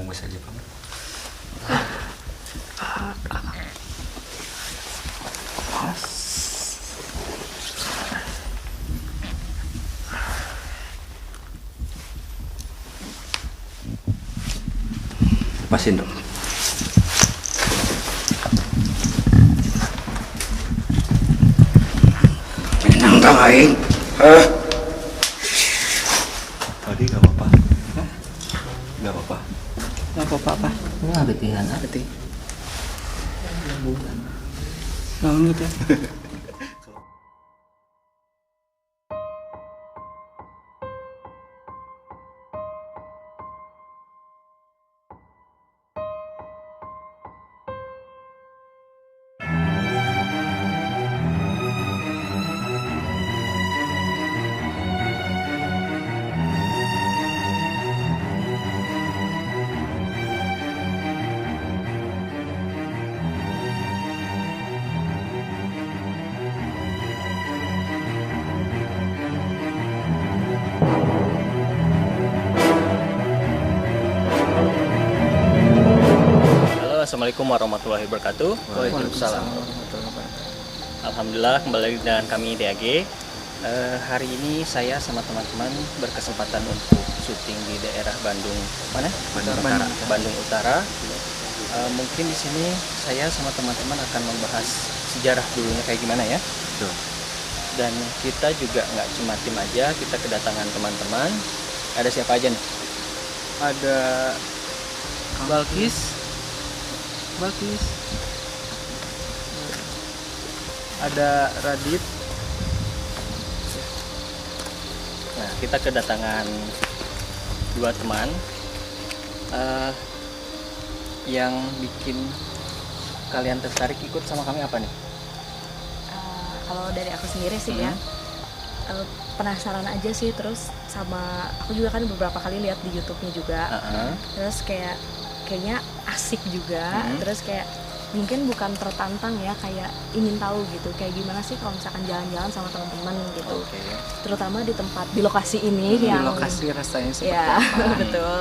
tunggu saja paman. Lepasin dong. Menang tak aing? Tadi gak apa-apa. Gak apa-apa. Gak apa-apa apa. Nggak betihan arti. Nggak ya. Assalamualaikum warahmatullahi wabarakatuh. Waalaikumsalam. Alhamdulillah kembali dengan kami DAG. Hari ini saya sama teman-teman berkesempatan untuk syuting di daerah Bandung mana? Bandung Utara. Mungkin di sini saya sama teman-teman akan membahas sejarah dulunya kayak gimana ya. Betul. Dan kita juga nggak cuma tim aja, kita kedatangan teman-teman. Ada siapa aja nih? Ada Balkis. Ada Radit. Nah, kita kedatangan dua teman yang bikin kalian tertarik ikut sama kami apa nih? Kalau dari aku sendiri sih ya, penasaran aja sih, terus sama aku juga kan beberapa kali lihat di YouTube-nya juga, terus kayaknya asik juga, terus kayak mungkin bukan tertantang ya, kayak ingin tahu gitu kayak gimana sih kalau misalkan jalan-jalan sama teman-teman gitu. Terutama di tempat, di lokasi ini yang Di lokasi rasanya seperti ya apa? betul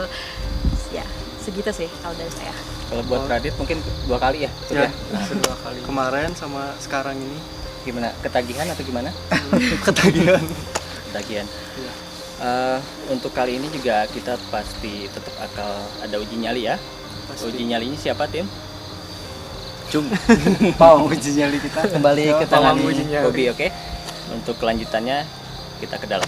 ya, segitu sih kalau dari saya. Kalau buat Radit mungkin 2 kali ya? Ya, dua kali. Kemarin sama sekarang ini Gimana? Ketagihan atau gimana? ketagihan. Ketagihan. Untuk kali ini juga kita pasti tetap akan ada uji nyali ya. Pasti. Uji nyalinya siapa, Tim? Cum. Pawang uji nyali kita. Kembali ke tangan Pawang uji nyali. Bobby, oke? Untuk kelanjutannya kita ke dalam.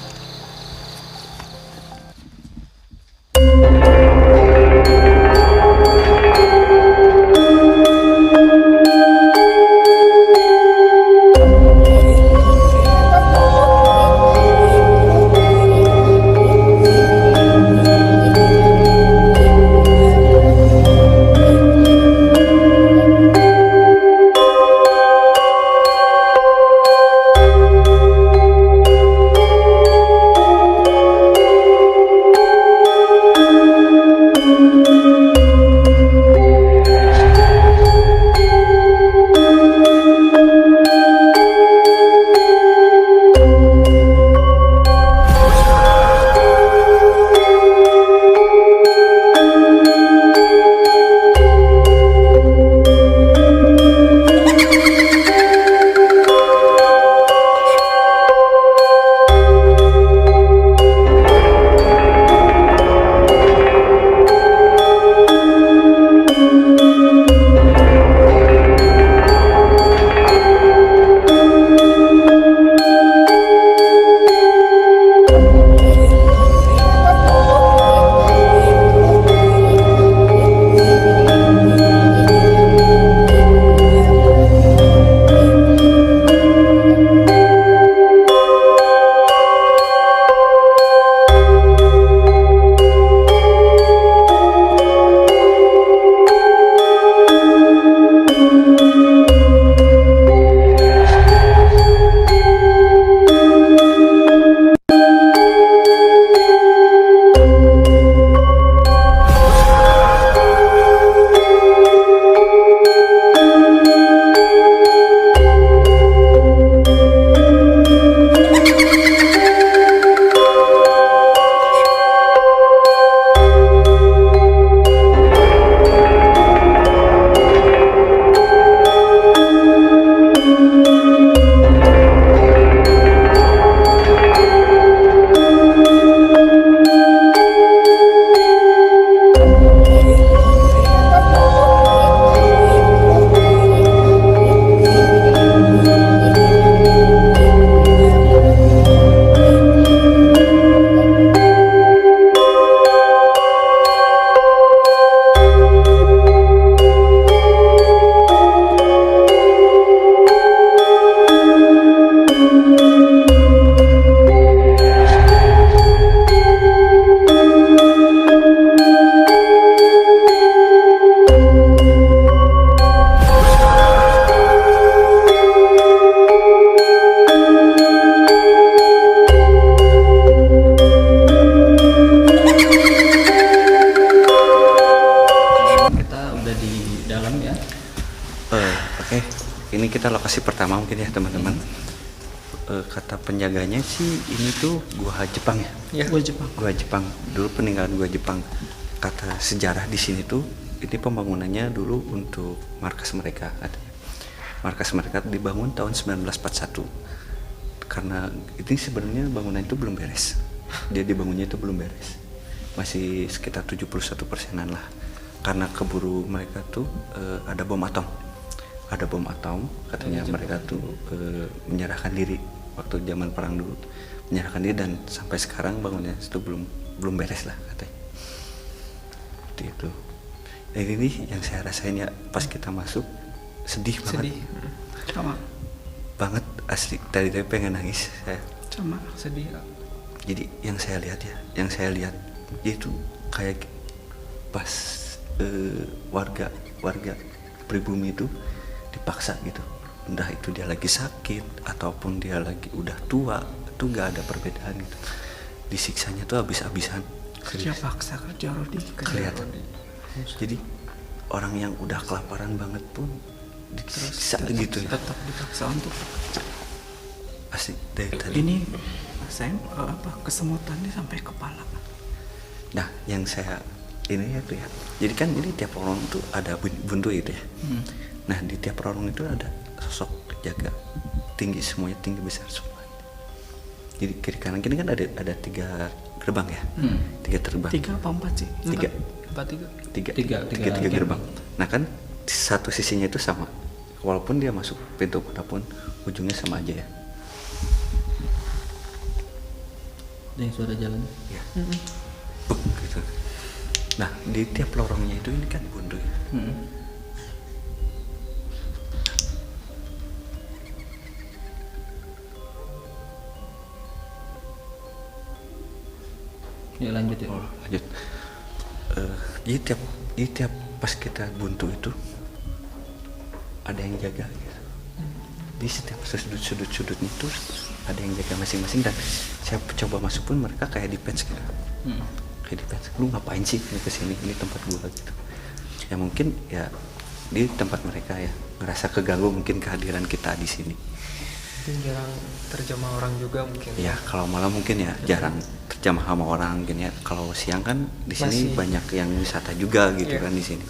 kita lokasi pertama mungkin ya teman-teman. Kata penjaganya sih ini tuh gua Jepang ya. Gua Jepang. Gua Jepang. Dulu peninggalan gua Jepang. Kata sejarah di sini tuh ini pembangunannya dulu untuk markas mereka katanya. Markas mereka dibangun tahun 1941. Karena ini sebenarnya bangunan itu belum beres. Dia dibangunnya itu belum beres. Masih sekitar 71%-an lah. Karena keburu mereka tuh ada bom atom. Ada bom atom, katanya mereka tuh menyerahkan diri waktu zaman perang dulu, menyerahkan diri, dan sampai sekarang bangunnya itu belum beres lah katanya. Seperti itu. Dan ini yang saya rasain ya pas kita masuk, sedih banget. Sama. Banget asli, tadi pengen nangis saya. Sama, sedih. Jadi yang saya lihat itu kayak pas warga pribumi itu dipaksa gitu, entah itu dia lagi sakit ataupun dia lagi udah tua, itu nggak ada perbedaan gitu. Disiksanya tuh habis-habisan. Kerja paksa, kerja rodi. Kelihatan. Jadi orang yang udah kelaparan banget pun disiksa gitu ya. Tetap dipaksa untuk Asli dari tadi. ini saya kesemutannya sampai kepala. Nah, yang saya ini ya tuh ya. Jadi kan ini tiap orang tuh ada buntu itu ya. Nah, di tiap lorong itu ada sosok jaga tinggi, semuanya tinggi besar semua. Jadi kiri kanan kini kan ada 3 gerbang ya. 3 terbang. 3 apa 4 sih? 3 gerbang. Nah kan satu sisinya itu sama. Walaupun dia masuk pintu manapun ujungnya sama aja ya. Ada yang suara jalan. Ya. Buk, gitu. Nah di tiap lorongnya itu ini kan buntu ya. Ya lanjut ya. Lanjut. Jadi tiap pas kita buntu itu ada yang jaga gitu. Di setiap sudut-sudutnya itu ada yang jaga masing-masing, dan saya coba masuk pun mereka kayak di-patch gitu. Kayak di-patch. Lu ngapain sih ini kesini? Ini tempat gua gitu. Ya mungkin ya di tempat mereka ya ngerasa keganggu mungkin kehadiran kita di sini. Mungkin jarang terjemah orang juga mungkin. Ya kalau malam mungkin ya jarang terjamah sama orang mungkin ya. Kalau siang kan di sini Masih. banyak yang wisata juga gitu Iya. kan di sini.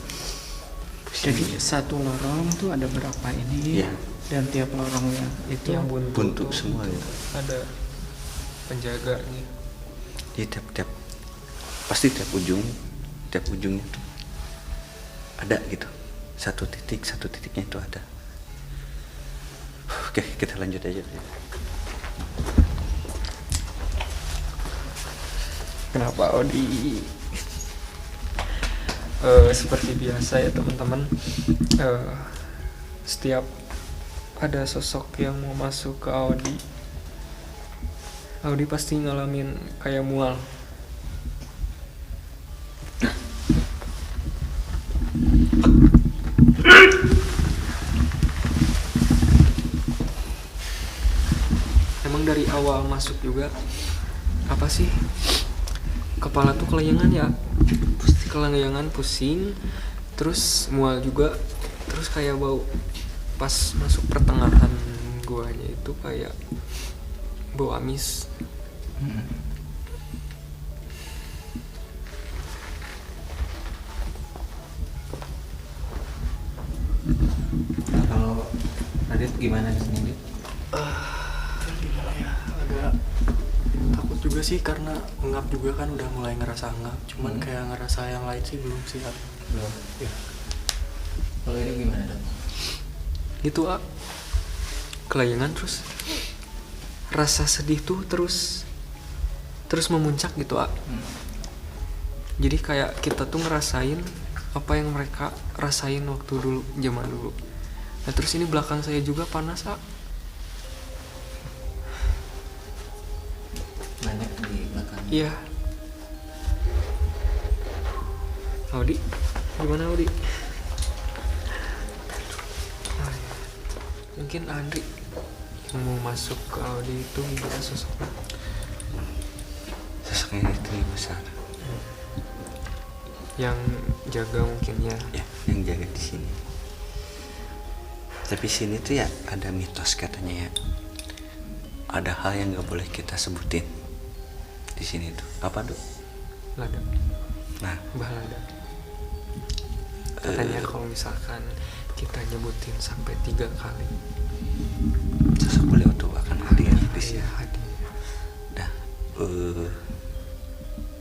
Jadi satu lorong tuh ada berapa ini? Iya. Dan tiap lorongnya itu Yang buntu tuh semua gitu. ada penjaganya. Jadi pasti tiap ujungnya tuh ada gitu. Satu titiknya itu ada. Oke, kita lanjut aja. Kenapa Odi? Seperti biasa ya teman-teman, setiap ada sosok yang mau masuk ke Audi pasti ngalamin kayak mual. Emang dari awal masuk juga apa sih, kepala tuh kelayangan ya, kelayangan pusing, terus mual juga, terus kayak bau pas masuk pertengahan guanya itu kayak bau amis. Nah, kalau Radit gimana di sini? agak takut juga sih, karena ngap juga kan udah mulai ngerasa ngap, cuman kayak ngerasa yang lain sih belum siap. Belum. Ya. Kalau ini gimana dong? Gitu kelayangan, terus rasa sedih tuh terus memuncak gitu Jadi kayak kita tuh ngerasain apa yang mereka rasain waktu dulu, zaman dulu. Nah terus ini belakang saya juga panas Banyak di belakang. Iya. Audi, gimana Audi? Mungkin Andri yang mau masuk ke Audi itu gimana sosoknya? Sosoknya itu besar. Yang jaga mungkin ya. Ya, yang jaga di sini. Tapi sini tuh ya ada mitos katanya ya, ada hal yang nggak boleh kita sebutin di sini tuh. Apa tuh? Lada. Nah, Mbah Lada. Katanya kalau misalkan kita nyebutin sampai 3 kali, sosok beliau tuh akan hadir di sini. iya hadir. Nah,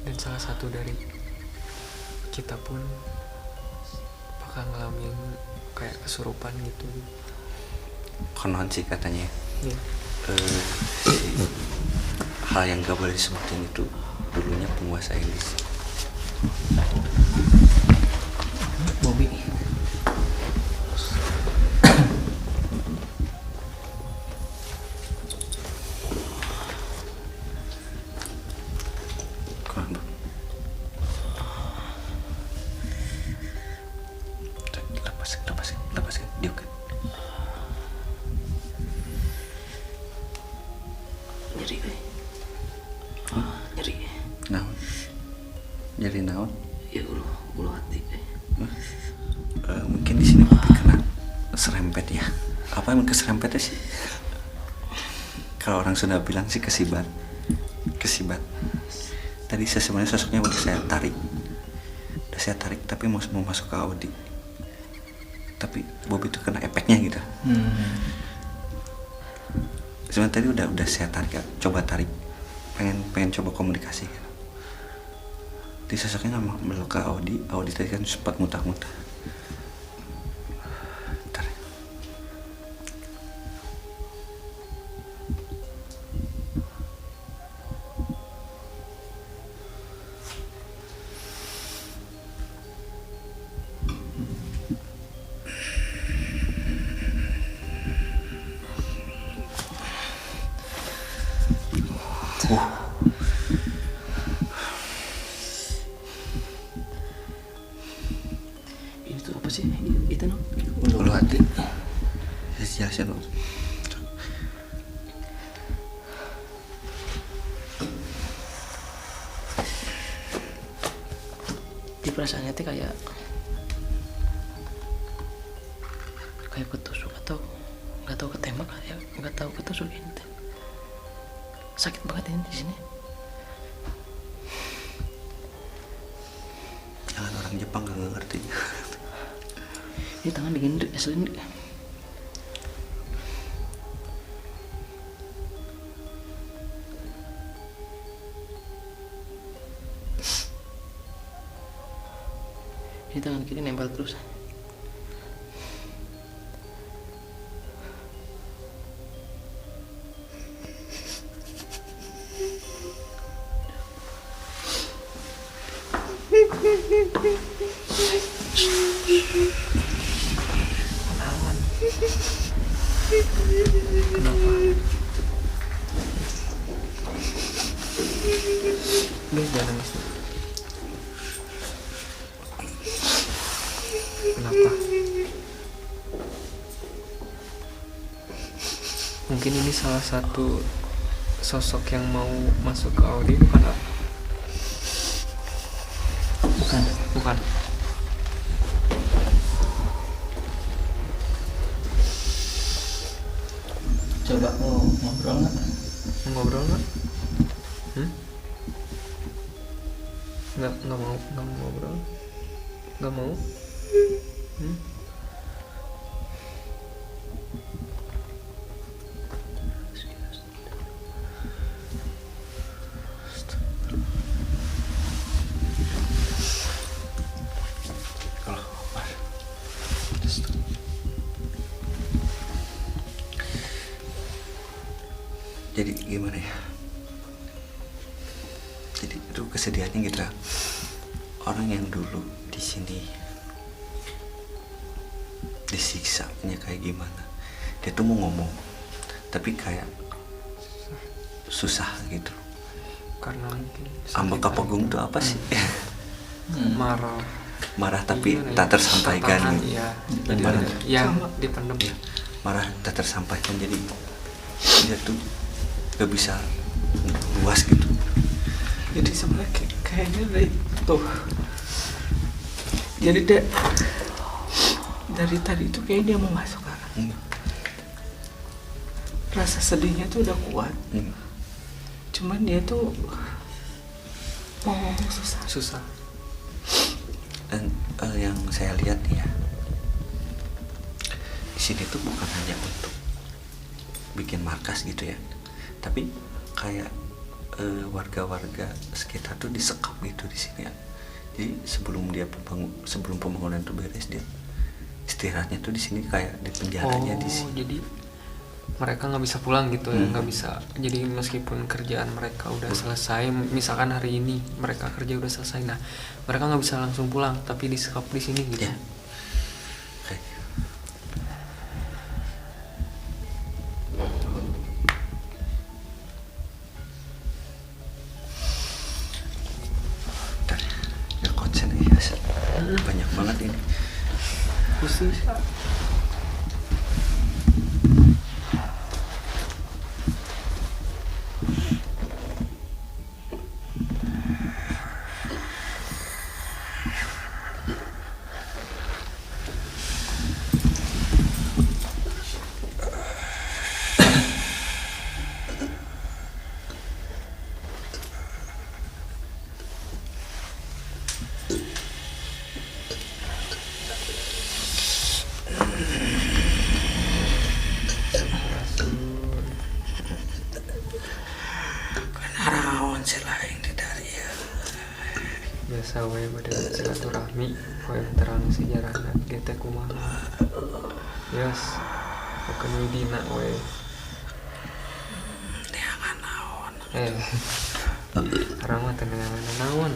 Dan salah satu dari kita pun bakal ngalamin kayak kesurupan gitu. konon sih katanya Ya. si hal yang gak boleh disebutin itu dulunya penguasa Inggris. Bobby. Konon tuh. Lepaskan, diukat. Nyeri. Nyeri. Naon? Jadi naon? Ya ulu hati. Mungkin di sini Bobby kena serempet ya. Apa emang keserempetnya sih? Kalau orang Sunda bilang sih kesibat. Tadi saya sebenarnya sosoknya udah saya tarik, tapi mau masuk ke Audi. Tapi Bobby tuh kena efeknya gitu. Sebenarnya tadi udah saya tarik ya. Coba tarik. Pengen coba komunikasi gitu. Di sosoknya nggak mau meluk ke Audi tadi kan sempat muntah-muntah. Bentar. Ini tuh apa sih? Itu no? Ulu hati. Saya jelasin dulu. Di perasaannya tuh kayak ketusuk atau nggak tahu ketembak ya, nggak tahu ketusuk ini teh. Sakit banget ini di sini. Jangan orang Jepang gak ngerti. Ini tangan digini asli ini. Ini tangan kiri nempel terus. Kenapa? Udah jangan nangis. Kenapa? Mungkin ini salah satu sosok yang mau masuk ke Audi, bukan? Bukan. Coba mau ngobrol nggak? Mau ngobrol nggak? Nggak mau ngobrol? Nggak mau? Kalau jadi gimana ya? Jadi itu kesedihannya gitu. Orang yang dulu di sini disiksanya kayak gimana? Dia tuh mau ngomong, tapi kayak susah gitu. Karena mungkin Ambek kapegung tuh apa sih? marah Tapi Iya, tak tersampaikan. tertahan, Gitu. iya. Marah, Ya dipendam. marah tak tersampaikan, jadi dia tuh gak bisa luas gitu. Jadi sebenarnya kayaknya dari tuh. Jadi dari tadi itu kayak dia mau masuk kan. rasa sedihnya tuh udah kuat, cuman dia tuh mau ngomong susah. Dan yang saya lihat nih ya, di sini tuh bukan hanya untuk bikin markas gitu ya, tapi kayak warga-warga sekitar tuh disekap gitu di sini ya. Jadi sebelum pembangunan itu beres, dia istirahatnya tuh di sini, kayak di penjaranya di sini. Jadi mereka nggak bisa pulang gitu ya, nggak bisa. Jadi meskipun kerjaan mereka udah selesai, misalkan hari ini mereka kerja udah selesai, nah mereka nggak bisa langsung pulang, tapi disekap di sini gitu. Ya. Oke. Bentar, ya konsen ya, banyak banget ini. Pusing. Kenarawan selain di dari ya. Biasa wae pada silaturahmi, hoyong terang sejarahna dia teh kumaha. Yes. Bukan widina we. Neangan naon. Sekarang mah teh neangan naon.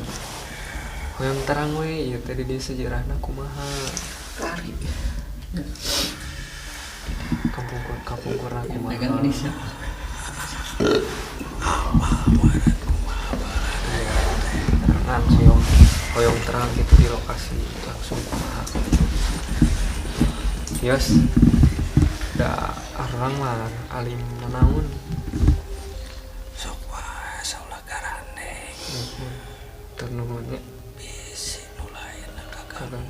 Hoyong terang we, ieu tadi dia sejarahna kumaha. Lari. Kampung kurang kumaha. Terangan hoyong terang gitu di lokasi langsung kumaha. Yes. Da orang mah alim manaun. Sok wae saulah garandeng. Ternuhun nya. Bisi nu lainna Kagak. kagak.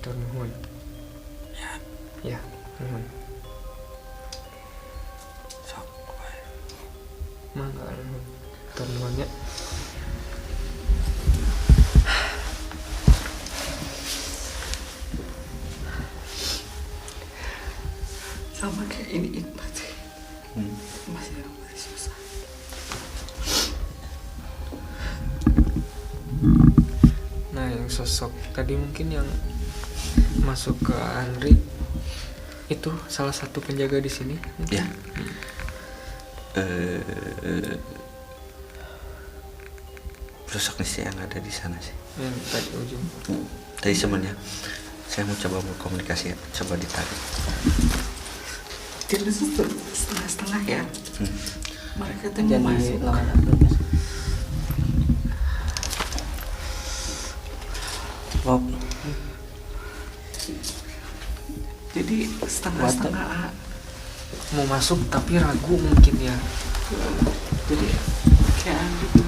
Ternuhun. Ya, nuhun. Sok wae. Mangga nuhun. Ternuhun nya. Sama kayak ini masih susah. Nah, yang sosok tadi mungkin yang masuk ke Andri itu salah satu penjaga di sini. Ya. Sosok yang ada di sana sih. Yang tadi ujung. Tadi sebenarnya saya mau coba berkomunikasi ya, coba ditarik. Jadi setengah-setengah ya. Mereka tuh Jadi mau masuk. Bob, Jadi setengah-setengah. Mau masuk tapi ragu mungkin ya. Jadi kayak gitu.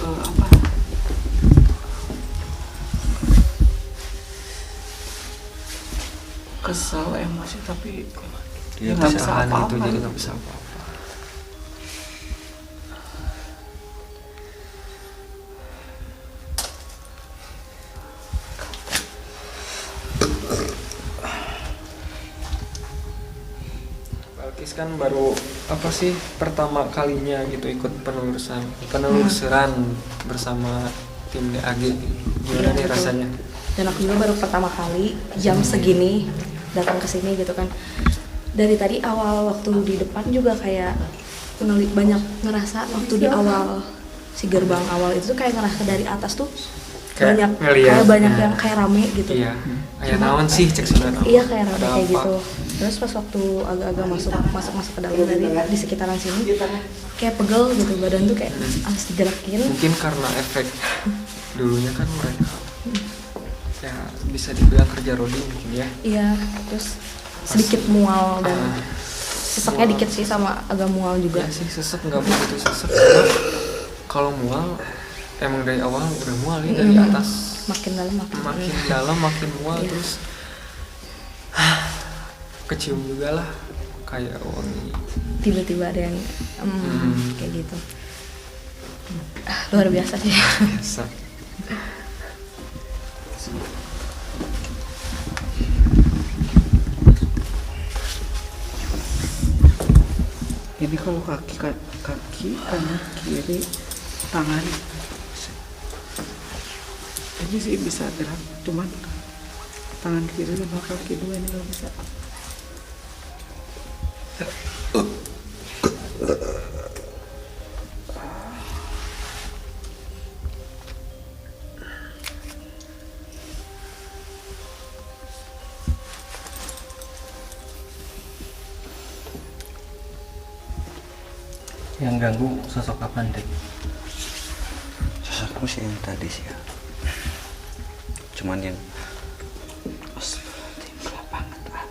Apa? Kesal, emosi, tapi dia nggak bisa bisa Tahan apa-apa. itu jadi nggak bisa apa-apa. Balkis kan baru apa sih pertama kalinya gitu ikut penelusuran bersama tim DAG. Gimana nih betul. rasanya? Dan aku juga baru pertama kali jam segini datang ke sini gitu kan. Dari tadi awal waktu di depan juga kayak banyak ngerasa waktu di awal si gerbang awal itu tuh kayak ngerasa dari atas tuh Kayak banyak ngeliat, kayak banyak nah. yang kayak rame gitu. Iya. Aya naon sih cek sebenarnya. Iya kayak rame Ada kayak apa? gitu. Terus pas waktu agak-agak masuk ke dalam dari di sekitaran sini kayak pegel gitu, badan tuh kayak harus digerakin. Mungkin karena efek dulunya kan mereka ya bisa dibilang kerja rodi mungkin ya. Iya, terus sedikit mual dan Ah, seseknya mual. dikit sih sama agak mual juga. Ya sih sesek nggak begitu sesek karena kalau mual emang dari awal udah mual ya dari atas Makin dalam makin. makin dalam makin mual terus kecium juga lah kayak wangi. Tiba-tiba ada yang kayak gitu. Luar biasa sih. Biasa. Ini kalau kaki kanan kiri tangan ini sih bisa gerak, cuman tangan kiri sama kaki dua ini nggak bisa. Yang ganggu sosok apa Dek? Sosokku sih yang tadi sih ya, cuman yang gelap banget lah.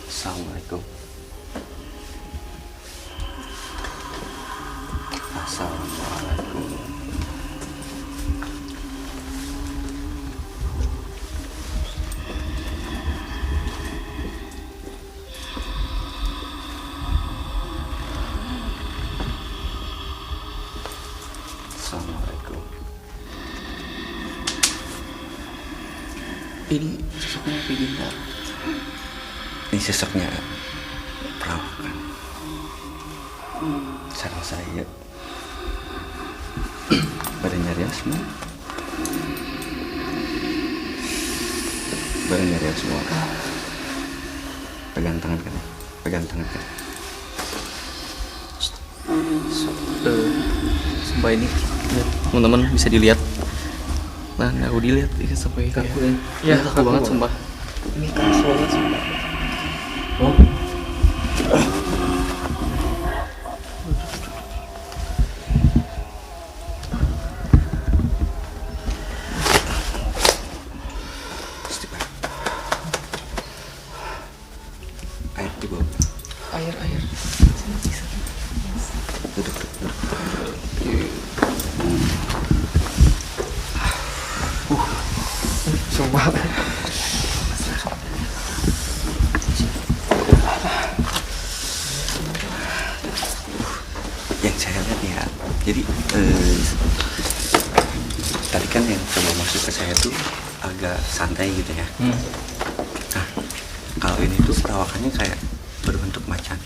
Assalamualaikum. Assalamualaikum. Assalamualaikum. Ini sosoknya Vidinda. Ini sosoknya perawakan. Sarang saya. Badannya riang semua. Badannya riang semua. Pegang tangan kan. Pegang tangan kan. Sumpah ini lihat, teman-teman bisa dilihat. Nah, aku dilihat ini sampai kaku ya. Iya, Kaku kaku banget banget. sumpah. Ini keras banget sumpah. Pasti Pak. Air di bawah. Air. Duduk. Sumpah. Yang saya lihat ya, jadi tadi kan yang coba masuk ke saya tuh agak santai gitu ya. Nah, kalau ini tuh perawakannya kayak berbentuk macan.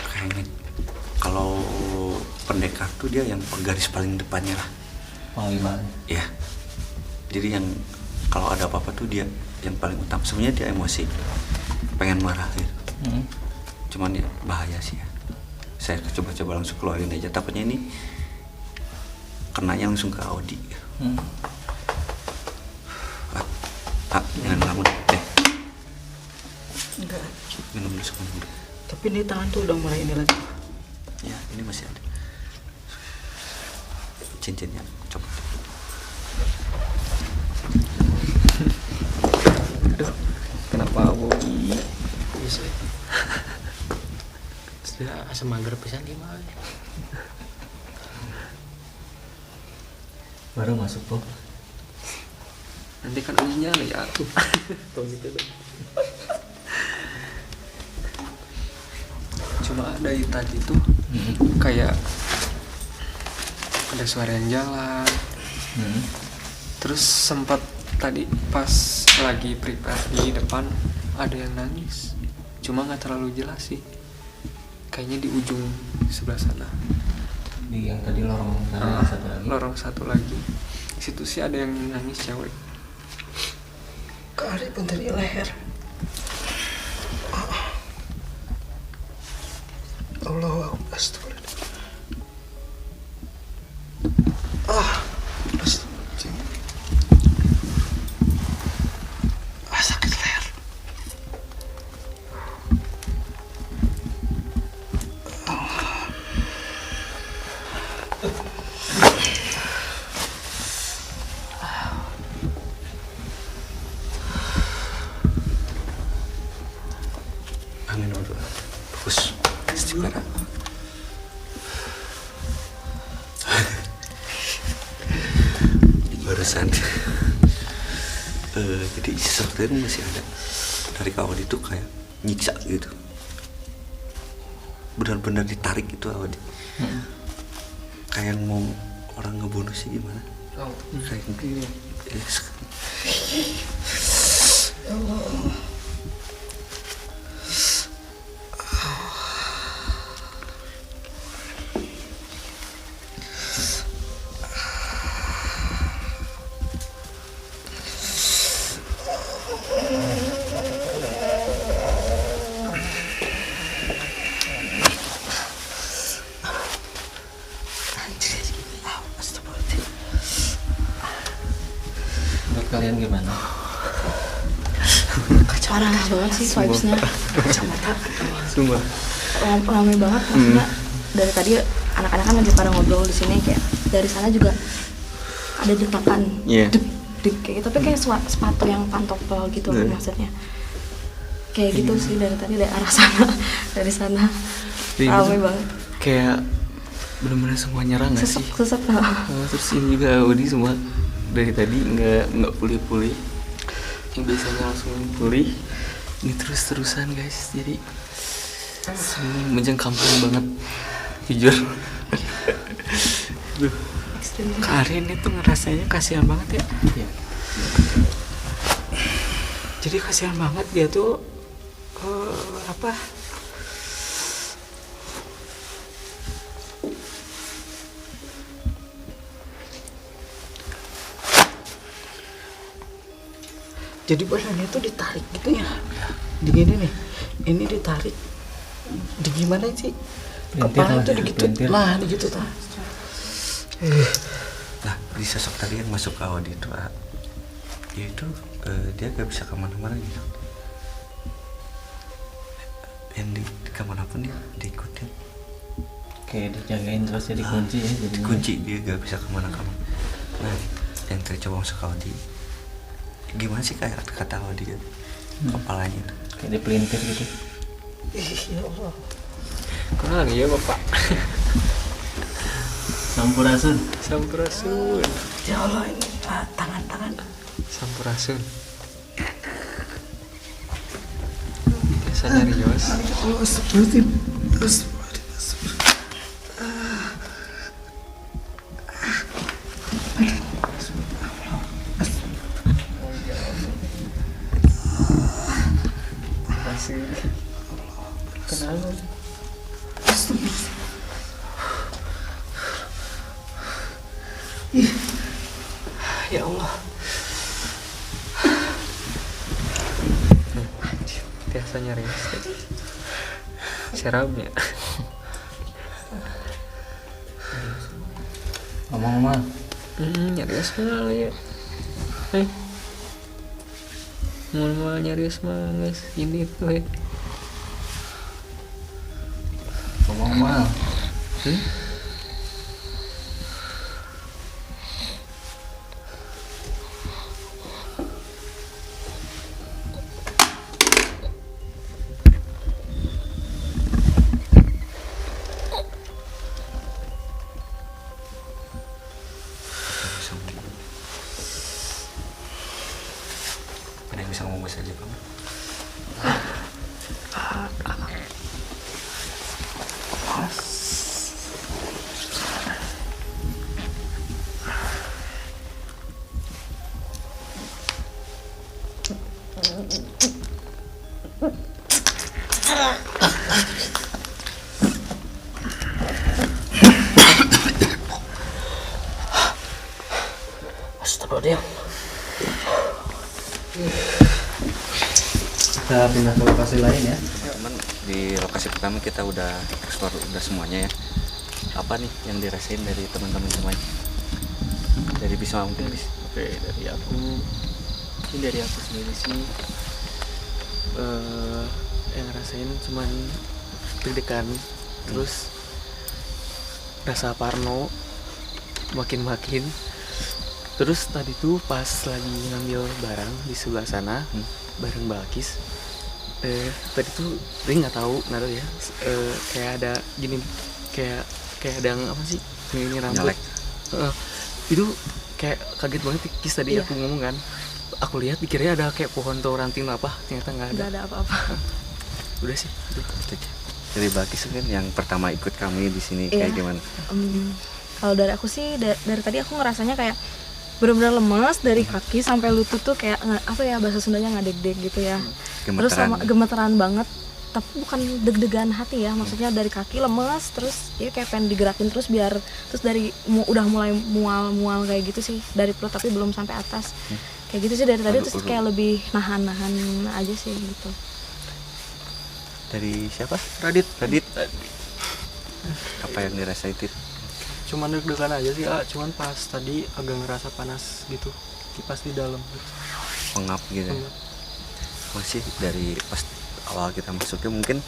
Kayaknya kalau pendekar tuh dia yang garis paling depannya lah. Panglima. Ya, jadi yang kalau ada apa-apa tuh dia yang paling utama. Sebenarnya dia emosi, pengen marah gitu. Cuman ya bahaya sih ya. Saya coba-coba langsung keluarin aja. Takutnya ini kenanya langsung ke Audi. Jangan ngelamun deh. Enggak. Minum dulu sekarang dulu. Tapi ini tangan tuh udah mulai ini lagi. Ya, ini masih ada. Cincinnya, coba. Aduh, kenapa Wogi? Bisa. Sudah asam mager pisan di mah. Baru masuk tuh. Nanti kan ujinya lihat tuh. Tuh gitu dong. Cuma dari tadi tuh kayak ada suara yang jalan. Terus sempat tadi pas lagi prepare di depan ada yang nangis. Cuma nggak terlalu jelas sih. Kayaknya di ujung sebelah sana. Di yang tadi lorong sana satu lagi. Lorong satu lagi. Di situ sih ada yang nangis cewek. Kearifan dari leher. Allahu Akbar. Astagfirullah. Sakit leher. jadi sesuatu yang masih ada dari awal itu kayak nyiksa gitu, benar-benar ditarik itu awal kayak mau orang ngebunuh sih gimana kayak Menurut kalian gimana? Parah banget sih vibes-nya. Sumpah. Rame banget maksudnya. Dari tadi anak-anak kan lagi pada ngobrol di sini, kayak dari sana juga ada detakan. Iya. Dek kayak gitu, tapi kayak sepatu yang pantopel gitu maksudnya. Kayak gitu sih dari tadi dari arah sana, dari sana. Rame banget. Kayak benar-benar semua nyerang nggak sih? Sesek. Terus ini juga Audi semua dari tadi nggak pulih-pulih. Yang biasanya langsung pulih, ini terus-terusan guys. Jadi semua menjengkamkan banget, jujur. Duh, Karin itu ngerasanya kasihan banget ya. Iya. Jadi kasihan banget dia tuh apa? Jadi badannya tuh ditarik gitu ya. Digini nih, ini ditarik. Di gimana sih? Kepala tuh digitu. Lah, digitu tah. nah di sosok tadi yang masuk ke Audi itu dia itu dia gak bisa kemana-mana gitu, yang di kemanapun dia diikutin, Kayak dijagain terus ya, dikunci ya jadinya. dikunci, dia gak bisa kemana-mana. Nah yang tadi coba masuk ke Audi gimana sih kayak kata Audi kan kepalanya itu Kayak dipelintir gitu. Ya Allah. Kenapa ya Bapak? Sampurasun. Sampurasun. Ya Allah, ini tangan-tangan. Sampurasun. Biasa nyarios. Allah, seperti terus. Kenapa? Ya Allah. Biasa nyarios. Serabnya. Ngomong-ngomong, Nyarios mah ya. Mau nyarios mah guys, ini tuh ya. ngomong-ngomong. ada yang bisa ngomong bahasa Jepang. Astagfirullah. Kita pindah ke lokasi lain ya. Teman, di lokasi pertama kita udah explore udah semuanya ya. Apa nih yang dirasain dari teman-teman semuanya? Dari Bisma mungkin bis. Oke, dari aku mungkin dari aku sendiri sih yang ngerasain cuman deg-degan, terus rasa parno makin terus tadi tuh pas lagi ngambil barang di sebelah sana bareng Balkis, tadi tuh Ring nggak tahu ya, kayak ada gini, kayak ada yang apa sih ini rambut. Nyalek. Itu kayak kaget banget Kis tadi Iya. aku ngomong kan, aku lihat dikira ada kayak pohon tuh ranting apa, ternyata nggak ada. Nggak ada apa-apa. Udah sih. Dari Balkis kan yang pertama ikut kami di sini Iya. kayak gimana? Kalau dari aku sih dari tadi aku ngerasanya kayak benar-benar lemes dari kaki sampai lutut tuh kayak apa ya, bahasa Sundanya ngadeg-deg gitu ya. Terus sama gemeteran banget, tapi bukan deg-degan hati ya, maksudnya dari kaki lemes terus ya kayak pengen digerakin terus biar terus dari udah mulai mual kayak gitu sih dari perut tapi belum sampai atas. Kayak gitu sih dari tadi, terus kayak lebih nahan-nahan aja sih gitu. Dari siapa? Radit. Apa yang dirasain Tit? Cuman deg-degan aja sih, cuman pas tadi agak ngerasa panas gitu, kipas di dalam gitu. Pengap gitu. Pengap. Masih dari pas awal kita masuknya mungkin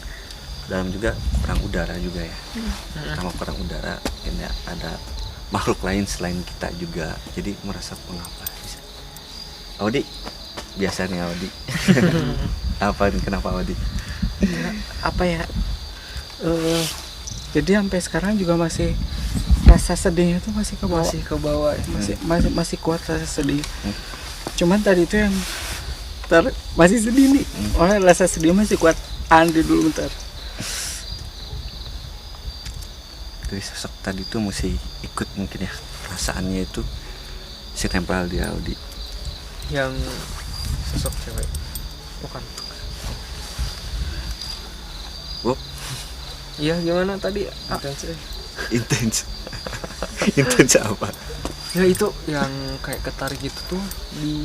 dalam juga kurang udara juga ya. Pertama kurang udara, ini ada makhluk lain selain kita juga, jadi merasa pengap lah. Audi, biasanya Audi. Apa nih, kenapa Audi? Ya, apa ya, jadi sampai sekarang juga masih rasa sedihnya tuh masih ke bawah. Masih ke bawah ya. Masih kuat rasa sedih. Cuman tadi itu yang masih sedih nih. Oleh rasa sedih masih kuat. Andi dulu bentar. Dari sosok tadi tuh mesti ikut mungkin ya, perasaannya itu si tempel di Audi. Yang sosok cewek bukan. Wow, Iya, gimana tadi? intens. Intens apa? Ya itu yang kayak ketarik gitu tuh di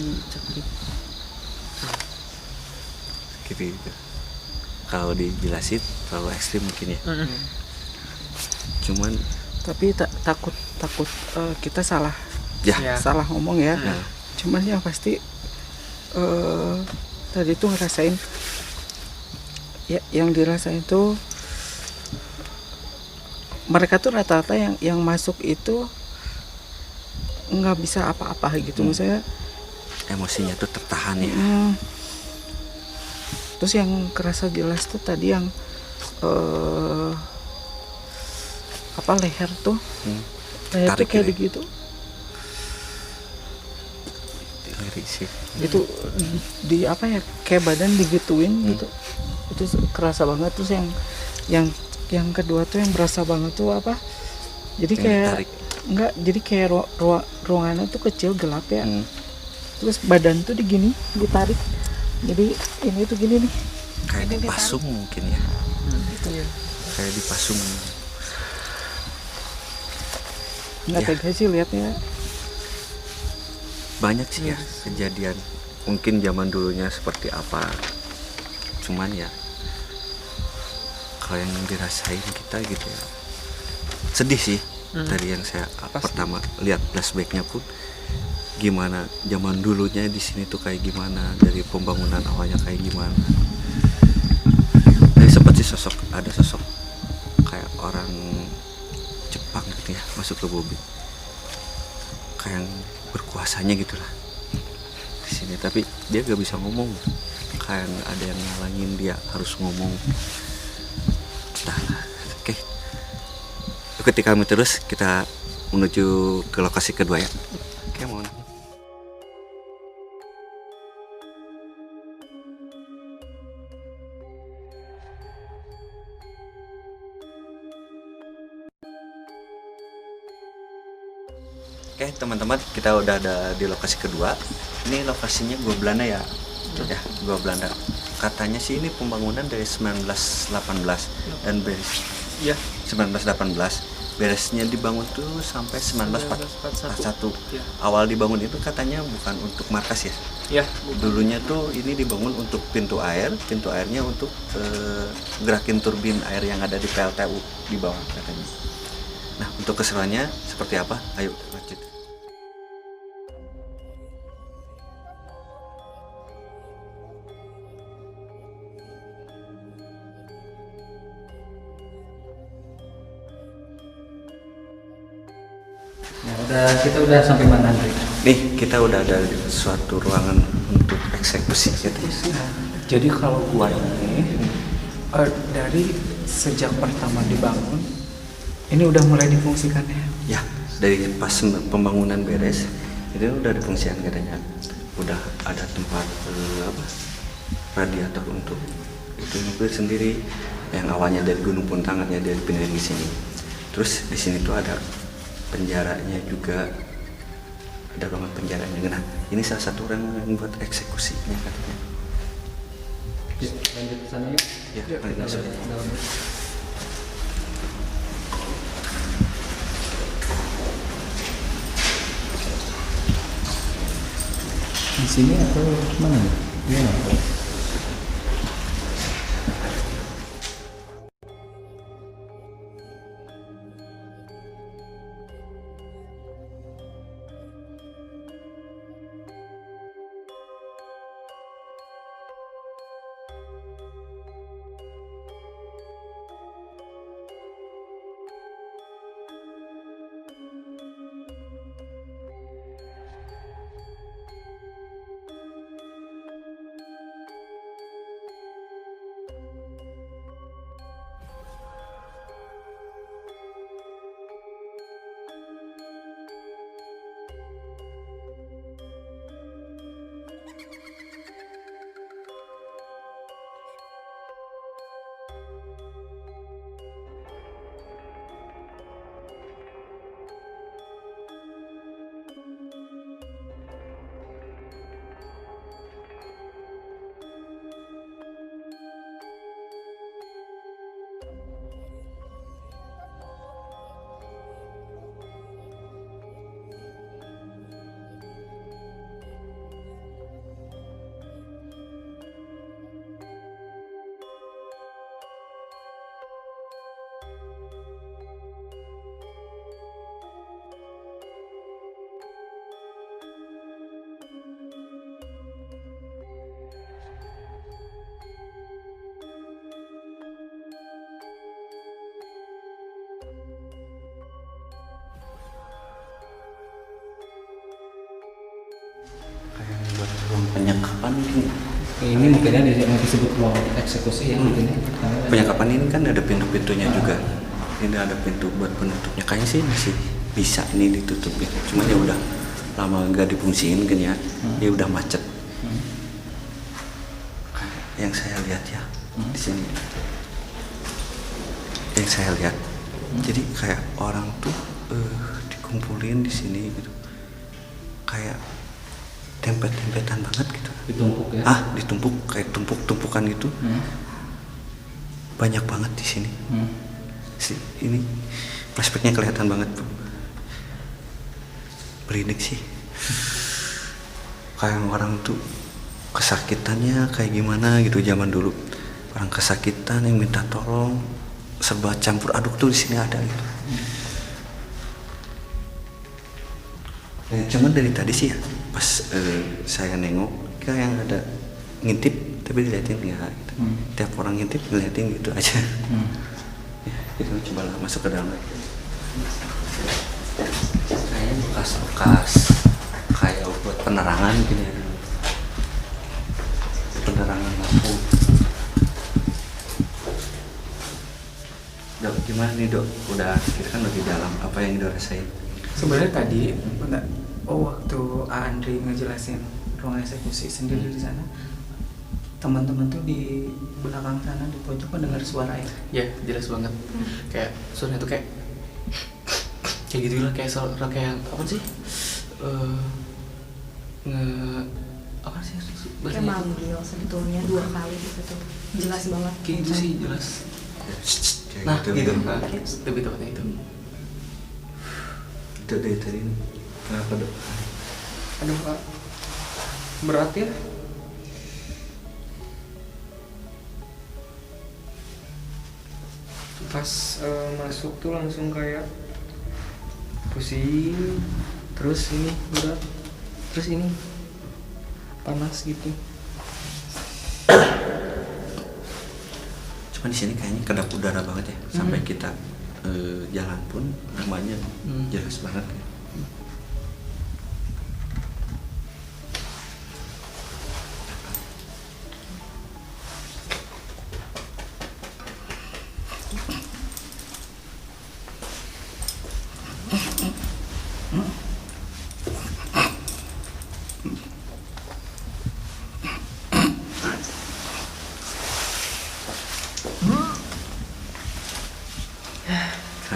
Gitu. Kalau dijelasin terlalu ekstrim mungkin ya. Cuman Tapi takut kita salah Ya. salah ngomong ya. Nah. Cuman yang pasti tadi tuh ngerasain ya, yang dirasain tuh mereka tuh rata-rata yang masuk itu nggak bisa apa-apa gitu. Maksudnya emosinya tuh tertahan ya. terus yang kerasa jelas tuh tadi yang leher tuh leher tuh Tarik kayak gitu ya? begitu Ngeri sih. itu di apa ya, kayak badan digituin gitu, itu kerasa banget. Terus yang kedua tuh yang berasa banget tuh apa, jadi Yang kayak tarik. enggak, jadi kayak ruangannya tuh kecil gelap ya. Terus badan tuh ditarik, jadi ini tuh gini nih, Kayak ini dipasung mungkin ya. gitu ya. Kayak dipasung. Nggak Ya. tega sih liatnya. Banyak sih ya kejadian. Mungkin zaman dulunya seperti apa. Cuman ya kalau yang dirasain kita gitu ya, sedih sih. Dari yang saya pertama lihat flashbacknya pun gimana zaman dulunya di sini tuh kayak gimana, dari pembangunan awalnya kayak gimana. Jadi sempat sih ada sosok kayak orang Jepang gitu ya masuk ke Bobi, kayak yang berkuasanya gitulah di sini, tapi dia gak bisa ngomong, kayak ada yang ngalangin dia harus ngomong. Oke. Ikuti kami terus, kita menuju ke lokasi kedua ya. Oke, mohon. Oke teman-teman, kita udah ada di lokasi kedua. Ini lokasinya Gua Belanda ya. Ya, Gua Belanda. Katanya sih ini pembangunan dari 1918 dan beres. Iya. 1918. Beresnya dibangun tuh sampai 1941. Ya. Awal dibangun itu katanya bukan untuk markas ya. Ya. Dulunya tuh ini dibangun untuk pintu air. Pintu airnya untuk gerakin turbin air yang ada di PLTU di bawah katanya. Nah, untuk keseruannya seperti apa? Ayo lanjut. Kita udah sampai mana Andre? Nih, kita udah ada di suatu ruangan untuk eksekusi gitu. Jadi kalau gua ini dari sejak pertama dibangun ini udah mulai difungsikan ya. Ya, dari pas pembangunan beres itu udah difungsikan katanya. udah ada tempat radiator untuk itu nuklir sendiri yang awalnya dari Gunung Puntang ya dari pindahin di sini. Terus di sini tuh ada penjaranya juga, ada ruangan penjaranya. Nah ini salah satu orang yang buat eksekusinya katanya. Lanjut ke sana yuk. Ya, lanjut. Di sini atau mana? Iya. Kayak buat ruang penyekapan mungkin. Ini mungkin ada yang disebut ruang eksekusi ya mungkin. Penyekapan ini kan ada pintu-pintunya juga. Ini ada pintu buat penutupnya. Kayaknya sih masih bisa ini ditutupin. Cuma ya udah lama nggak difungsiin kan ya. Dia udah macet. Kayak yang saya lihat ya di sini. Yang saya lihat. Jadi kayak orang tuh dikumpulin di sini gitu. Kayak dempet-dempetan banget gitu. Ditumpuk ya. Ditumpuk kayak tumpuk-tumpukan gitu. Banyak banget di sini. Ini flashbacknya kelihatan banget tuh. Merinding sih. Kayak orang tuh kesakitannya kayak gimana gitu zaman dulu. Orang kesakitan yang minta tolong serba campur aduk tuh di sini ada gitu. Cuman dari tadi sih ya pas saya nengok kayak yang ada ngintip tapi diliatin enggak gitu. Tiap orang ngintip diliatin gitu aja. Ya, kita coba lah masuk ke dalam lagi. Kayaknya bekas-bekas kayak buat penerangan gitu ya. Penerangan lampu. Dok, gimana nih dok? Udah kita kan udah di dalam, apa yang udah rasain? Sebenarnya tadi waktu Andri ngejelasin ruang eksekusi sendiri di sana, teman-teman tuh di belakang sana di pojok mendengar suara ya. Ya jelas banget. Kayak suaranya tuh kayak gitu lah, kayak suara kayak apa sih? Apa sih? Kayak manggil sebetulnya 2 kali gitu tuh. Jelas banget. Kayak gitu sih jelas. Nah gitu. Nah, lebih tepatnya itu. Itu dari tadi kenapa dok? Aduh Kak, berat ya. Pas masuk tuh langsung kayak pusing, terus ini berat, terus ini panas gitu. Cuman di sini kayaknya kedap udara banget ya, sampai kita jalan pun namanya jelas banget ya.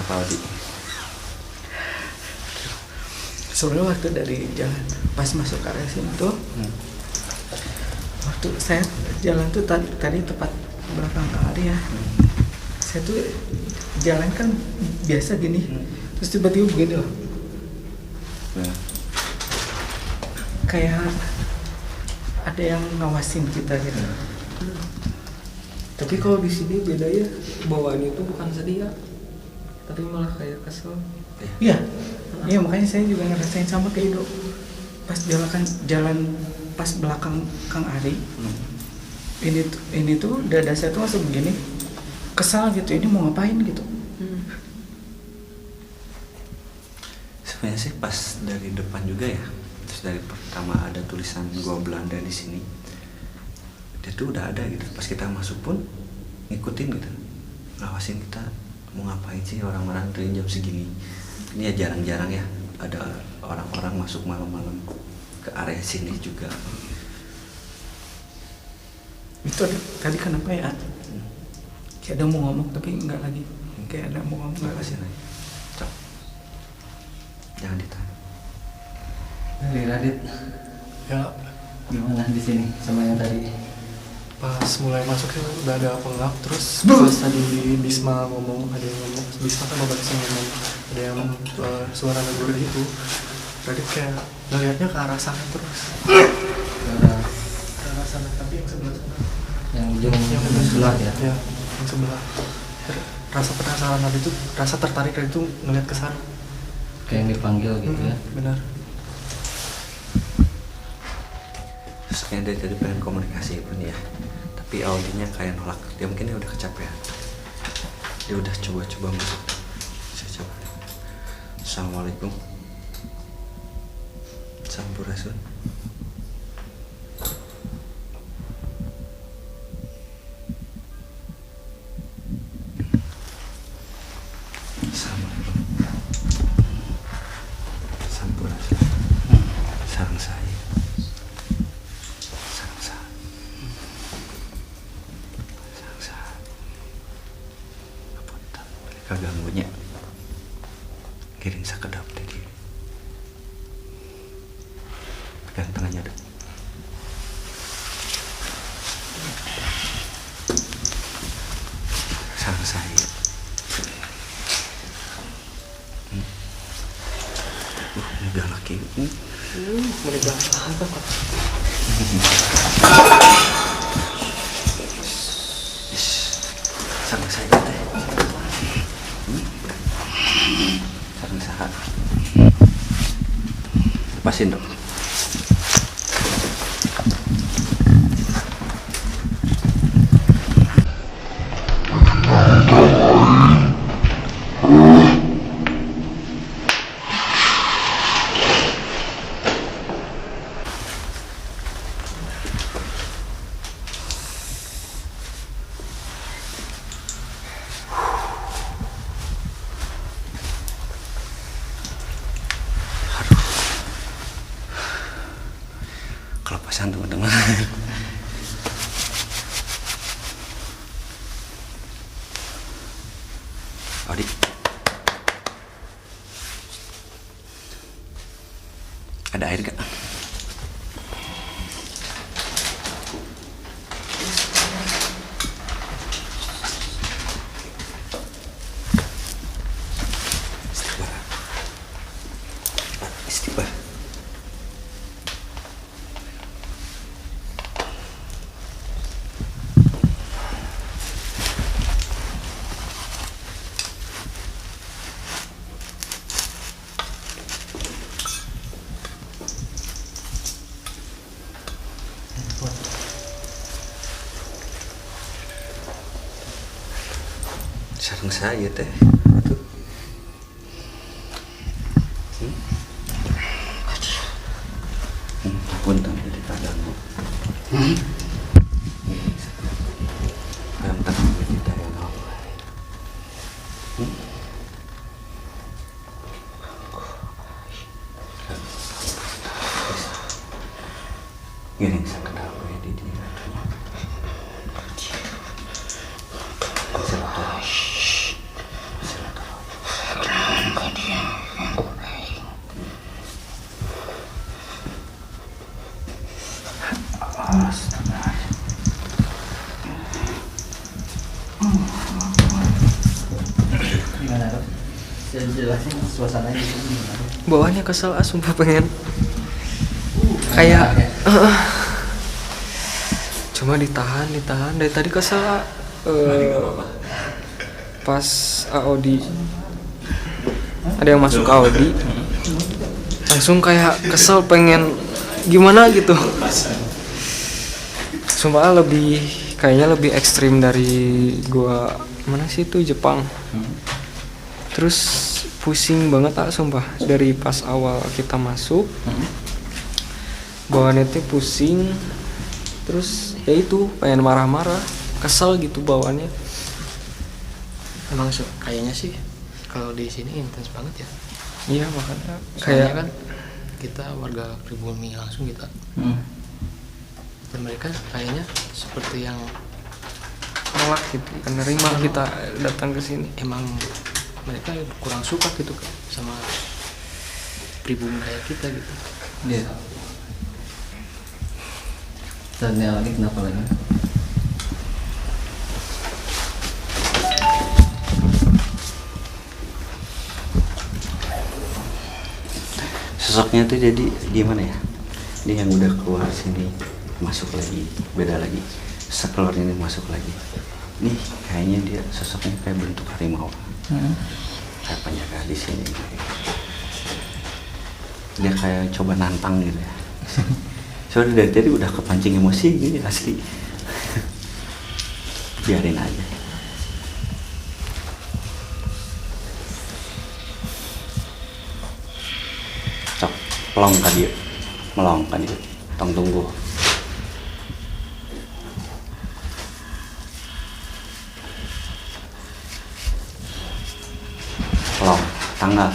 Aldi. Soalnya waktu dari jalan pas masuk ke area sini tuh, waktu saya jalan tuh tadi tepat belakang ke area, saya tuh jalan kan biasa gini, terus tiba-tiba begini loh, kayak ada yang ngawasin kita gitu. Tapi kalau di sini beda ya, bawaannya itu bukan sedih ya, tapi malah kayak kesel. Iya, iya makanya saya juga ngerasain sama kayak Ido. Pas jalan pas belakang Kang Ari, ini tuh dada saya tuh langsung begini, kesal gitu. Ini mau ngapain gitu? Sebenarnya sih pas dari depan juga ya, terus dari pertama ada tulisan Gua Belanda di sini, dia tuh udah ada gitu. Pas kita masuk pun ngikutin gitu, ngawasin kita mau ngapain sih orang-orang dari jam segini. Ini ya jarang-jarang ya ada orang-orang masuk malam-malam ke area sini juga. Itu tadi kenapa ya? Kayak ada mau ngomong tapi enggak lagi. Kayak ada mau ngomong enggak lagi. Kasih aja. Cok. Jangan ditanya. Dari Radit. Ya, Gimana di sini sama yang tadi? pas mulai masuk itu udah ada pengap, terus pas tadi Bisma ngomong, ada yang ngomong, Bisma kan bapak ngomong, ada yang suara negur itu, Radit kayak ngeliatnya ke arah sana terus, ke arah sana, tapi yang sebelah sana, Yang ujung sebelah ya? Ya, yang sebelah. Rasa penasaran Radit itu, rasa tertarik Radit itu ngeliat ke sana. Kayak yang dipanggil gitu ya? Benar. Terus kayaknya dia tadi pengen komunikasi pun ya, tapi Audinya kayak nolak. Dia mungkin udah kecapean. Dia udah coba-coba masuk. Saya coba. Assalamualaikum. Sampurasun. Assalamualaikum. Sampurasun. Sarang saya. Sarang saya. Sarang saya. Apunten, mereka ganggunya. Kirim sakedap tadi. Pegang tangannya dong. Sarang saya. Ini galak ini. Sarang saya teh. Sarang saha. Lepasin dong. Kelepasan teman-teman. Audi. Ada air gak? Istighfar. Istighfar. Sarang saya teh. Aduh. Punten jadi kadang. Ayam tengah jadi daya Allah. Gini sakedap we di dieu. Bisa dijelasin suasananya di sini gimana? Bawaannya kesel sumpah pengen kayak cuma ditahan dari tadi kesel pas Audi ada yang masuk Audi langsung kayak kesel pengen gimana gitu. Sumpah kayaknya lebih ekstrim dari gua mana sih itu Jepang. Terus pusing banget sumpah dari pas awal kita masuk. Bawaannya tuh pusing. Terus ya itu pengen marah-marah, kesel gitu bawaannya. Emang kayaknya sih kalau di sini intens banget ya. Iya makanya Soalnya kayak kan kita warga pribumi langsung kita. Dan mereka kayaknya seperti yang nolak gitu, menerima kita datang ke sini. emang mereka kurang suka gitu sama pribumi kayak kita gitu. Iya. Dan yang lagi kenapa lagi? Sosoknya tuh jadi gimana ya? Ini yang udah keluar sini masuk lagi, beda lagi. Sekeluar ini masuk lagi. Nih kayaknya dia sosoknya kayak bentuk harimau. Kayak penjaga di sini. Dia kayak coba nantang gitu ya. Soalnya dari tadi udah kepancing emosi gini asli. Biarin aja. Cok, melong kan dia. Tong tunggu. Pelong, tanggal.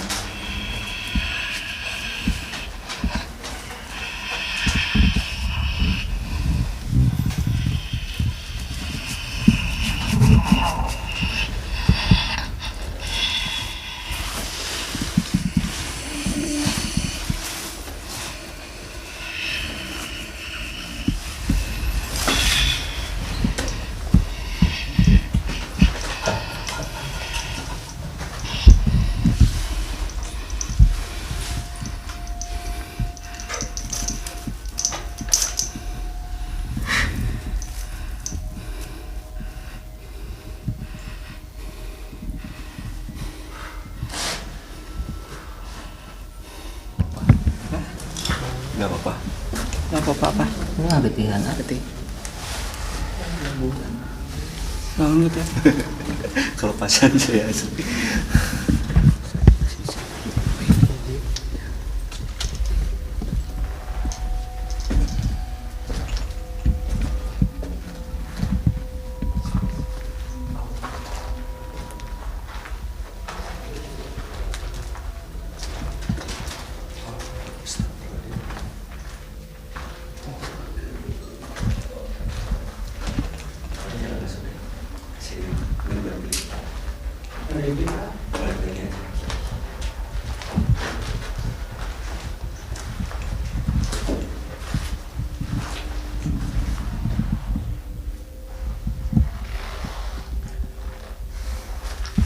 Gak apa-apa. Nggak apa-apa. Nggak betihan, beti. Bangun gitu ya. Kelepasan saya asli.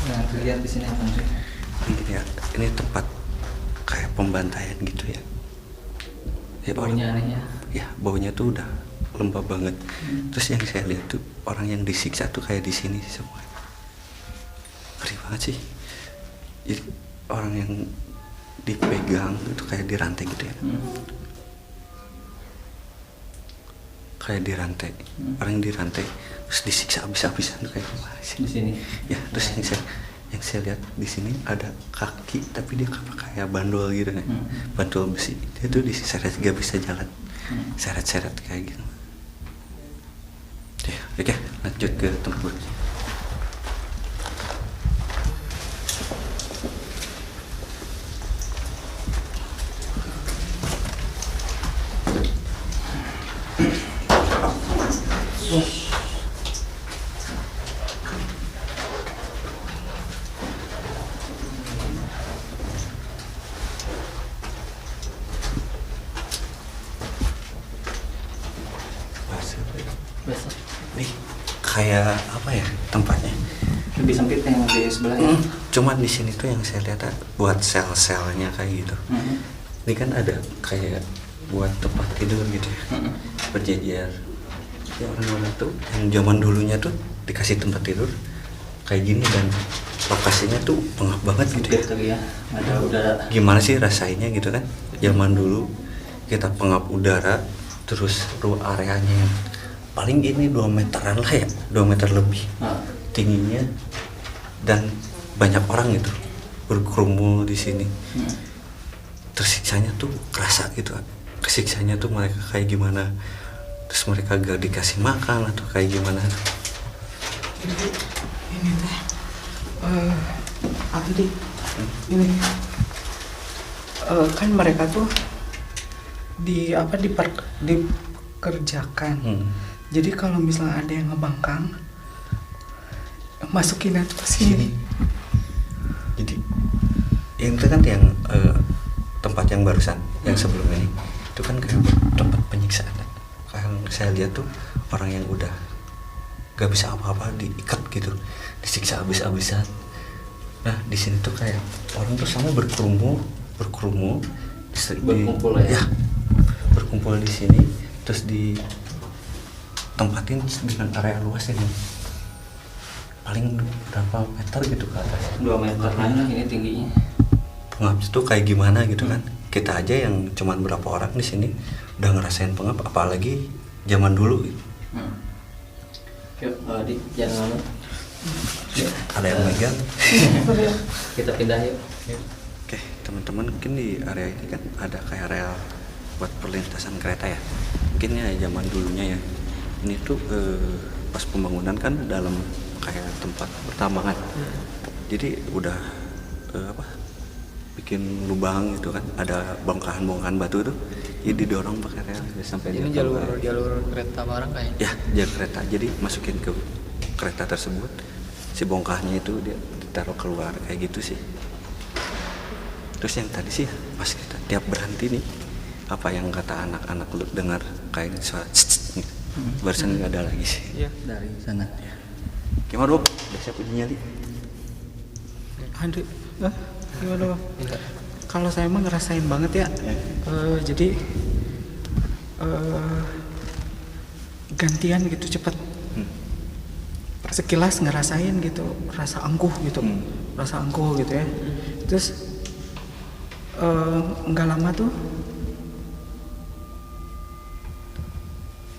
Nah, lihat di sini apa sih? Ini tempat kayak pembantaian gitu ya. Ya Baunya aneh ya. Ya baunya tuh udah lembab banget. Terus yang saya lihat tuh orang yang disiksa tuh kayak di sini semua. Ngeri banget sih. Jadi orang yang dipegang itu kayak dirantai gitu ya. Kayak dirantai. Orang yang dirantai terus disiksa habis-habisan tuh kayak gimana sih? Di sini. Ya terus yang saya lihat di sini ada kaki tapi dia kayak bandul gitu kan. Bandul besi. Dia tuh diseret gak bisa jalan. Seret-seret kayak gitu. Ya, oke, lanjut ke tempat berikutnya. Besok. Nih, kayak apa ya tempatnya? Lebih sempit yang di sebelah ya. Cuman di sini tuh yang saya lihat buat sel-selnya kayak gitu. Ini kan ada kayak buat tempat tidur gitu ya, berjejer. Ya orang-orang tuh yang zaman dulunya tuh dikasih tempat tidur kayak gini dan lokasinya tuh pengap banget gitu ya. Sempit ya, ada udara. Gimana sih rasanya gitu kan? Zaman dulu kita pengap udara, terus areanya yang paling ini 2 meteran lah ya, 2 meter lebih tingginya, dan banyak orang gitu berkerumun di sini. Tersiksanya tuh kerasa gitu, kesiksanya tuh mereka kayak gimana, terus mereka gak dikasih makan atau kayak gimana. Ini teh Andi, ini kan mereka tuh dikerjakan. Jadi kalau misalnya ada yang ngebangkang, masukin aja ke sini. Jadi yang itu kan yang tempat yang barusan, yang sebelum ini itu kan kayak tempat penyiksaan. Kayak saya lihat tuh orang yang udah gak bisa apa-apa diikat gitu, disiksa habis-habisan. Nah di sini tuh kayak orang tuh sama berkerumun Berkumpul ya? Berkumpul di sini, terus ditempatin dengan area luas ini paling berapa meter gitu ke atas, 2 meter lah ini tingginya. pengap itu kayak gimana gitu kan. Kita aja yang cuman berapa orang di sini udah ngerasain pengap, apalagi zaman dulu gitu. Yuk, Di, jangan lama. Ada yang megang. Kita pindah yuk. Oke, teman-teman, mungkin di area ini kan ada kayak rel buat perlintasan kereta ya. Mungkin ya zaman dulunya ya. Ini tuh pas pembangunan kan dalam kayak tempat pertambangan. Jadi udah bikin lubang gitu kan. Ada bongkahan-bongkahan batu tuh. Jadi didorong pakai rel sampai Ini jalur kereta barang kayak. Ya, jalur kereta. Jadi masukin ke kereta tersebut. Si bongkahnya itu dia ditaruh keluar kayak gitu sih. Terus yang tadi sih pas kita tiap berhenti nih, apa yang kata anak-anak lu dengar kayak suara gitu. Barusan nggak ada lagi sih. Iya. Dari sana. Gimana Bob? Udah siap uji nyali? Andi, gimana Bang? Kalau saya mah ngerasain banget ya. Jadi gantian gitu cepet. Sekilas ngerasain gitu, rasa angkuh gitu, rasa angkuh gitu ya. Terus nggak lama tuh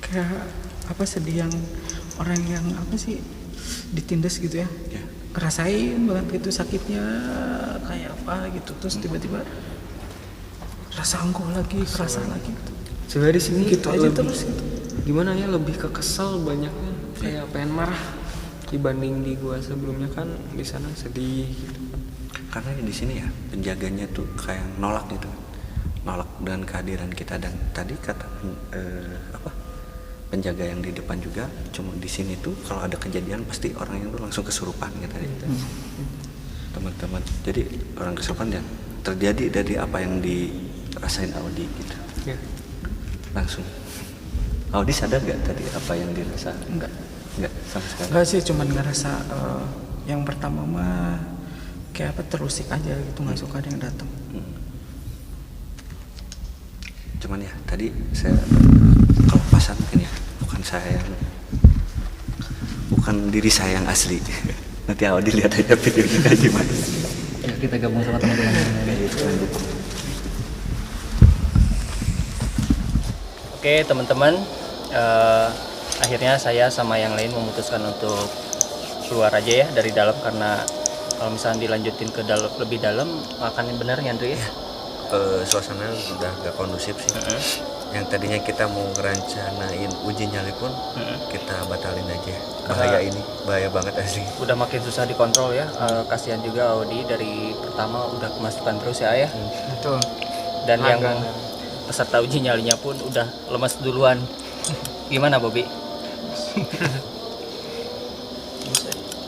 kayak apa sedih yang orang yang apa sih ditindas gitu ya. Ngerasain banget gitu sakitnya kayak apa gitu, terus tiba-tiba rasa angkuh lagi, kerasa lagi gitu. Sebenarnya di sini Gitu aja lebih, terus gitu. gimana ya, lebih ke kesel banyaknya, kayak pengen marah dibanding di gua sebelumnya kan di sana sedih gitu. Karena di sini ya penjaganya tuh kayak nolak gitu, nolak dengan kehadiran kita. Dan tadi kata penjaga yang di depan juga, cuma di sini tuh kalau ada kejadian pasti orang yang tuh langsung kesurupan gitu. Teman-teman, jadi orang kesurupan dan terjadi dari apa yang dirasain Audi gitu. Ya. Langsung. Audi sadar gak tadi apa yang dirasa? Enggak sama sekali. Enggak sih, cuman ngerasa yang pertama mah kayak apa terusik aja gitu, nggak suka ada yang datang. Cuman ya tadi saya kelepasan mungkin ya, bukan diri saya yang asli. Nanti Audi lihat aja videonya kayak gimana. Ya, kita gabung sama teman-teman. Oke teman-teman, akhirnya saya sama yang lain memutuskan untuk keluar aja ya dari dalam, karena kalau misalnya dilanjutin ke lebih dalam akan benar ya Andre ya? Suasana udah gak kondusif sih. Yang tadinya kita mau ngerencanain uji nyali pun kita batalin aja. Bahaya banget asli. Udah makin susah dikontrol ya. Kasihan juga Audi, dari pertama udah kemasukan terus ya. Betul. Dan yang peserta uji nyalinya pun udah lemas duluan. Gimana Bobby?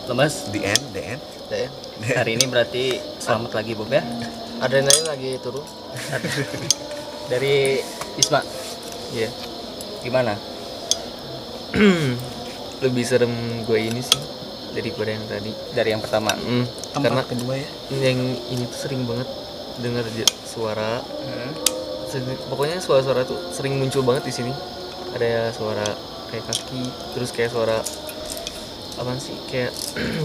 Lemas? The end. Hari ini berarti selamat lagi Bob ya. Adrenalin lagi turun. Dari Isma. Iya. Gimana? Lebih serem gue ini sih. daripada yang tadi. Dari yang pertama. Karena kedua ya. yang ini tuh sering banget dengar suara. Pokoknya suara-suara tuh sering muncul banget di sini. Ada suara kayak kaki, terus kayak suara apaan sih, kayak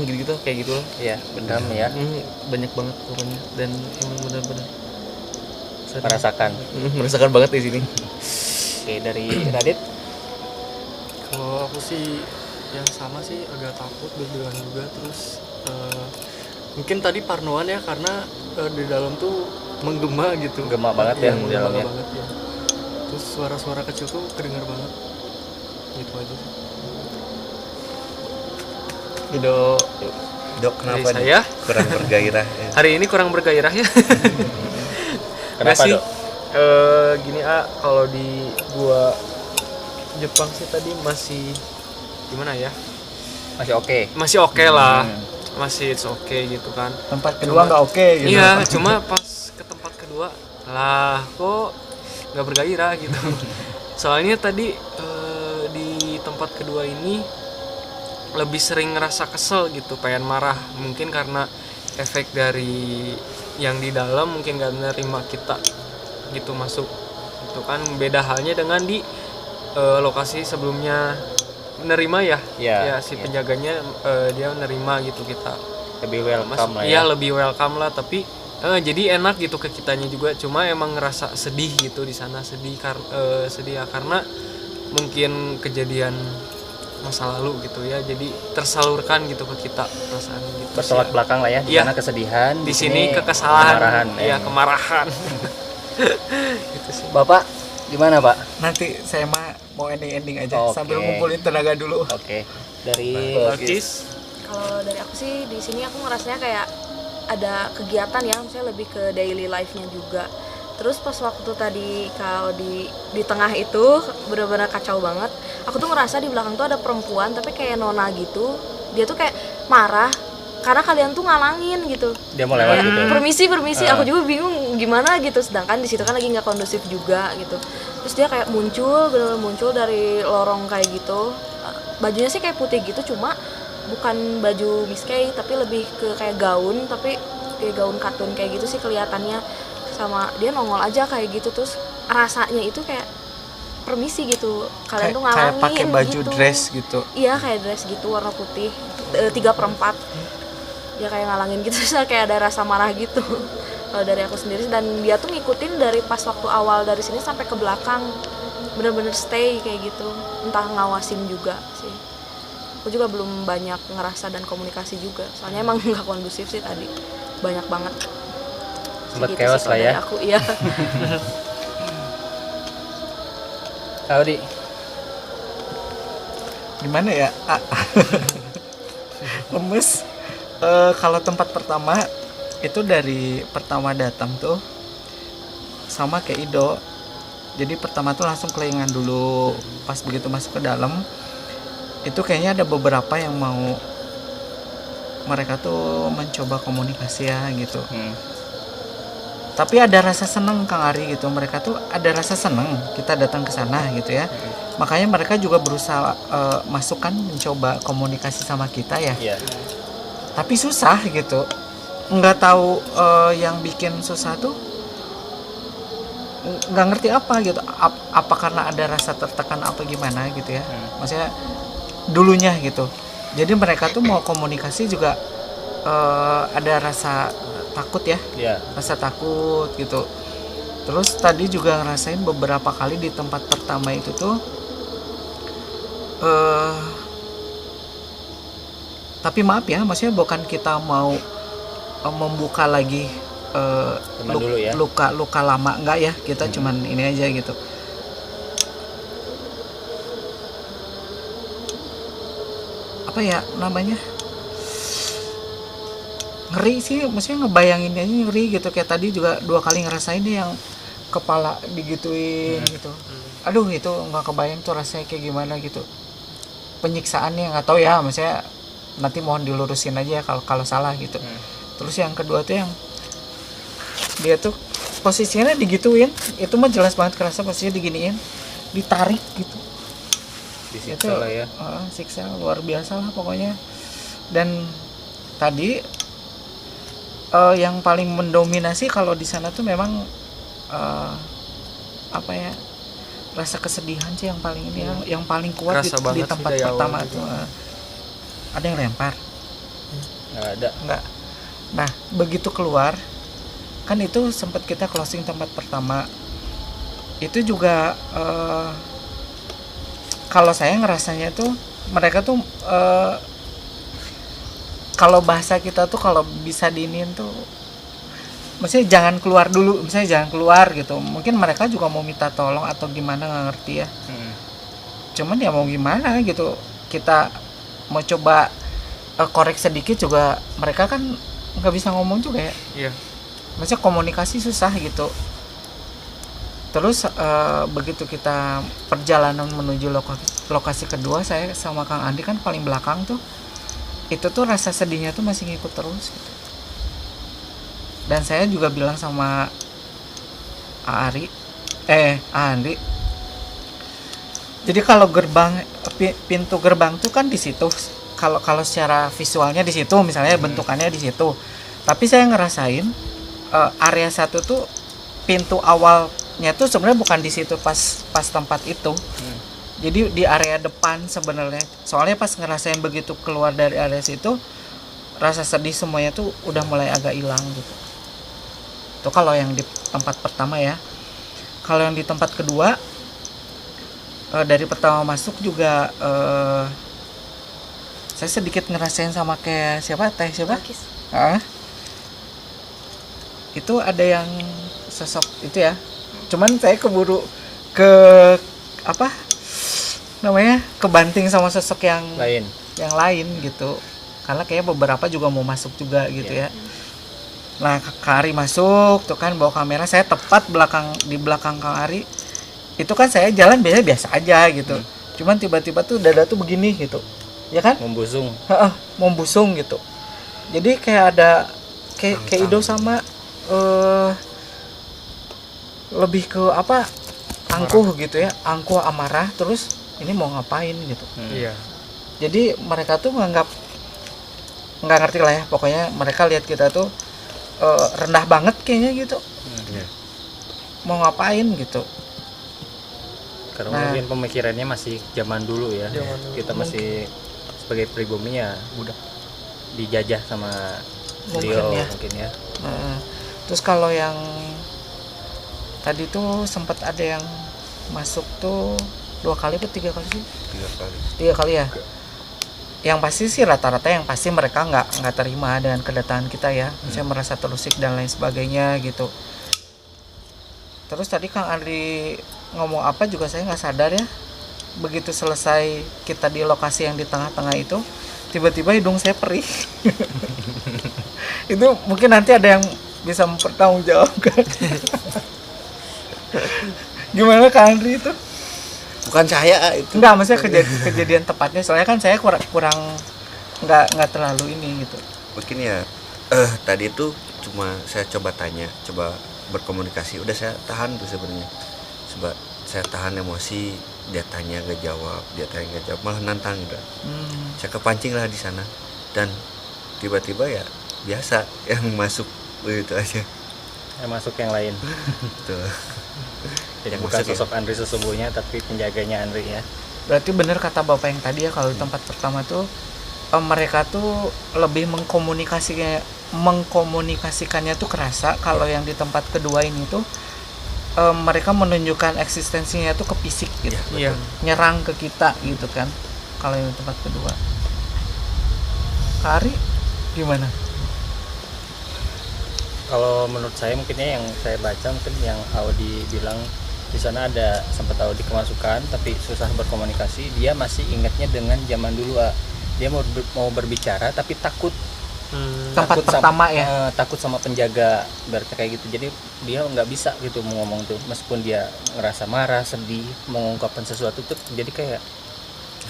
gitu-gitu, kayak gitu loh. Iya, benar ya. Banyak banget pokoknya, dan emang benar-benar merasakan banget di sini. Oke, dari Radit. Kalau aku sih yang sama sih, agak takut deg-degan juga. Terus mungkin tadi parnoan ya, karena di dalam tuh menggema gitu. Gema banget ya di menggema dalamnya. banget ya. Terus suara-suara kecil tuh kedengar banget. Gitu aja sih. Dok, kenapa Dari saya? kurang bergairah ya? Hari ini kurang bergairah ya. Kenapa, sih? Dok? Gini kalau di gua Jepang sih tadi masih gimana ya? Masih oke. Masih oke lah. Masih it's okay gitu kan. Tempat kedua nggak oke gitu. Iya, cuma pas ke tempat kedua lah kok nggak bergairah gitu. Soalnya tadi di tempat kedua ini lebih sering ngerasa kesel gitu, pengen marah, mungkin karena efek dari yang di dalam mungkin gak nerima kita gitu masuk gitu kan. Beda halnya dengan di lokasi sebelumnya menerima ya si penjaganya dia menerima gitu, kita Lebih welcome lah iya ya. lebih welcome lah, tapi jadi enak gitu ke kitanya juga. Cuma emang ngerasa sedih gitu di sana, sedih ya karena mungkin kejadian masa lalu gitu ya, jadi tersalurkan gitu ke kita perasaan gitu. Bertolak belakang lah ya. Di Iya. sana kesedihan, Di sini kekesalahan, kemarahan. iya kemarahan. Gitu sih. Bapak gimana, Pak? Nanti saya mah mau ending aja Oke. sambil ngumpulin tenaga dulu. Oke. Dari Cis, Kalau dari aku sih di sini aku ngerasanya kayak ada kegiatan ya, misalnya lebih ke daily life-nya juga. Terus pas waktu tadi kalau di tengah itu benar-benar kacau banget. Aku tuh ngerasa di belakang tuh ada perempuan tapi kayak nona gitu. Dia tuh kayak marah karena kalian tuh ngalangin gitu. dia mau lewat Kayak, gitu. permisi. Aku juga bingung gimana gitu. Sedangkan di situ kan lagi nggak kondusif juga gitu. Terus dia kayak benar-benar muncul dari lorong kayak gitu. Bajunya sih kayak putih gitu, cuma bukan baju Miss Kay tapi lebih ke kayak gaun, tapi kayak gaun kartun kayak gitu sih kelihatannya. Sama dia nongol aja kayak gitu, terus rasanya itu kayak permisi gitu, kalian tuh ngalangin Kayak pakai baju gitu. dress gitu. Iya kayak dress gitu warna putih 3/4 ya, kayak ngalangin gitu. Terus kayak ada rasa marah gitu kalau dari aku sendiri. Dan dia tuh ngikutin dari pas waktu awal dari sini sampai ke belakang, bener-bener stay kayak gitu, entah ngawasin juga sih. Aku juga belum banyak ngerasa dan komunikasi juga, soalnya emang nggak kondusif sih tadi, banyak banget. Sempat Gitu chaos sih lah kalau ya. dari aku, iya. Tahu di Gimana ya? Lemes. Kalau tempat pertama itu dari pertama datang tuh sama kayak Ido. Jadi pertama tuh langsung kelingan dulu. Pas begitu masuk ke dalam itu kayaknya ada beberapa yang mau mereka tuh mencoba komunikasi ya gitu. Tapi ada rasa seneng Kang Ari gitu, mereka tuh ada rasa seneng kita datang ke sana gitu ya. Makanya mereka juga berusaha masukkan mencoba komunikasi sama kita ya. Iya. Tapi susah gitu, nggak tahu yang bikin susah tuh nggak ngerti apa gitu. Apa karena ada rasa tertekan apa gimana gitu ya. Maksudnya dulunya gitu. Jadi mereka tuh mau komunikasi juga ada rasa takut ya. Iya. Rasa takut gitu. Terus tadi juga ngerasain beberapa kali di tempat pertama itu tuh tapi maaf ya, maksudnya bukan kita mau membuka lagi Teman dulu ya. luka lama, enggak ya, kita cuman ini aja gitu. Apa ya namanya, ngeri sih, maksudnya ngebayanginnya aja ngeri gitu. Kayak tadi juga 2 kali ngerasain deh yang kepala digituin gitu. Aduh, itu nggak kebayang tuh rasanya kayak gimana gitu, penyiksaannya nggak tahu ya, maksudnya nanti mohon dilurusin aja kalau salah gitu. Terus yang kedua tuh yang dia tuh posisinya digituin, itu mah jelas banget kerasa posisinya diginiin, ditarik gitu. Disiksa lah ya. Siksa luar biasa lah pokoknya. Dan tadi yang paling mendominasi kalau di sana tuh memang apa ya, rasa kesedihan sih yang paling ini yang paling kuat Kerasa di banget sih tempat dari awal pertama gitu. tuh. Ada yang lempar Nggak ada. enggak. Nah begitu keluar kan itu sempat kita closing tempat pertama itu juga kalau saya ngerasanya tuh mereka tuh kalau bahasa kita tuh kalau bisa diinin tuh maksudnya jangan keluar dulu, misalnya jangan keluar gitu. Mungkin mereka juga mau minta tolong atau gimana, nggak ngerti ya. Cuman ya mau gimana gitu, kita mau coba korek sedikit juga mereka kan nggak bisa ngomong juga ya. Iya. Maksudnya komunikasi susah gitu. Terus begitu kita perjalanan menuju lokasi kedua, saya sama Kang Andi kan paling belakang tuh, itu tuh rasa sedihnya tuh masih ngikut terus gitu. Dan saya juga bilang sama Andi, jadi kalau pintu gerbang tuh kan di situ, kalau secara visualnya di situ, misalnya bentukannya di situ, tapi saya ngerasain area satu tuh pintu awalnya tuh sebenarnya bukan di situ pas tempat itu. Jadi di area depan sebenarnya. Soalnya pas ngerasain begitu keluar dari area situ, rasa sedih semuanya tuh udah mulai agak hilang gitu. Itu kalau yang di tempat pertama ya. Kalau yang di tempat kedua, dari pertama masuk juga saya sedikit ngerasain sama kayak siapa? Itu ada yang sosok itu ya. Cuman saya keburu kebanting sama sosok yang lain gitu. Karena kayaknya beberapa juga mau masuk juga gitu ya. Nah, Kang Ari masuk tuh kan bawa kamera, saya tepat di belakang Kang Ari. Itu kan saya jalan biasa aja gitu. Cuman tiba-tiba tuh dada tuh begini gitu. Ya kan? Membusung gitu. Jadi kayak ada kayak Ido sama lebih ke apa? Angkuh gitu ya. Angkuh amarah terus ini mau ngapain gitu. Iya. Jadi mereka tuh nggak ngerti lah ya. Pokoknya mereka lihat kita tuh rendah banget kayaknya gitu. Mau ngapain gitu. Karena mungkin pemikirannya masih zaman dulu ya. Kita masih sebagai pribumi ya udah dijajah sama beliau mungkin ya. Terus kalau yang tadi tuh sempat ada yang masuk tuh 2 kali atau 3 kali sih? 3 kali ya. Yang pasti sih rata-rata yang pasti mereka nggak terima dengan kedatangan kita ya, misalnya merasa terusik dan lain sebagainya gitu. Terus tadi Kang Andri ngomong apa juga saya nggak sadar ya. Begitu selesai kita di lokasi yang di tengah-tengah itu, tiba-tiba hidung saya perih. Itu mungkin nanti ada yang bisa mempertanggungjawabkan. Gimana Kang Andri itu? Bukan saya itu. Enggak, maksudnya kejadian tepatnya. Soalnya kan saya kurang nggak terlalu ini gitu. Mungkin ya tadi itu cuma saya coba berkomunikasi. Udah saya tahan tuh sebenarnya. Coba saya tahan emosi, dia tanya gak jawab, malah nantang gitu. Saya kepancing lah di sana dan tiba-tiba ya biasa yang masuk begitu aja. Yang masuk yang lain. Tuh. Jadi bukan sosok Andri sesungguhnya tapi penjaganya Andri ya. Berarti benar kata Bapak yang tadi ya, kalau di tempat pertama tuh mereka tuh lebih mengkomunikasikannya tuh kerasa. Kalau yang di tempat kedua ini tuh mereka menunjukkan eksistensinya tuh ke fisik gitu. Iya. Nyerang ke kita gitu kan. Kalau yang di tempat kedua. Kak Ari gimana? Kalau menurut saya mungkinnya yang saya baca mungkin yang Audi bilang di sana ada sempat Audi kemasukan tapi susah berkomunikasi. Dia masih ingatnya dengan zaman dulu. Dia mau berbicara tapi takut. Tempat pertama ya. Takut sama penjaga berarti kayak gitu. Jadi dia nggak bisa gitu mau ngomong tuh meskipun dia ngerasa marah, sedih, mengungkapkan sesuatu tuh jadi kayak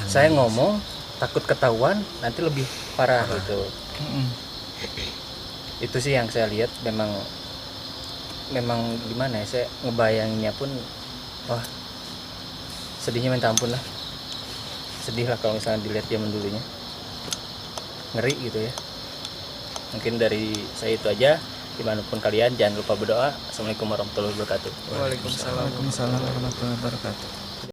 saya ngomong takut ketahuan nanti lebih parah gitu. Itu sih yang saya lihat memang gimana ya, saya ngebayanginnya pun wah sedihnya minta ampun lah, sedih lah kalau misalnya dilihat zaman dulunya. ngeri gitu ya. Mungkin dari saya itu aja. Dimanapun kalian jangan lupa berdoa. Assalamualaikum warahmatullahi wabarakatuh. Waalaikumsalam. Waalaikumsalam warahmatullahi wabarakatuh.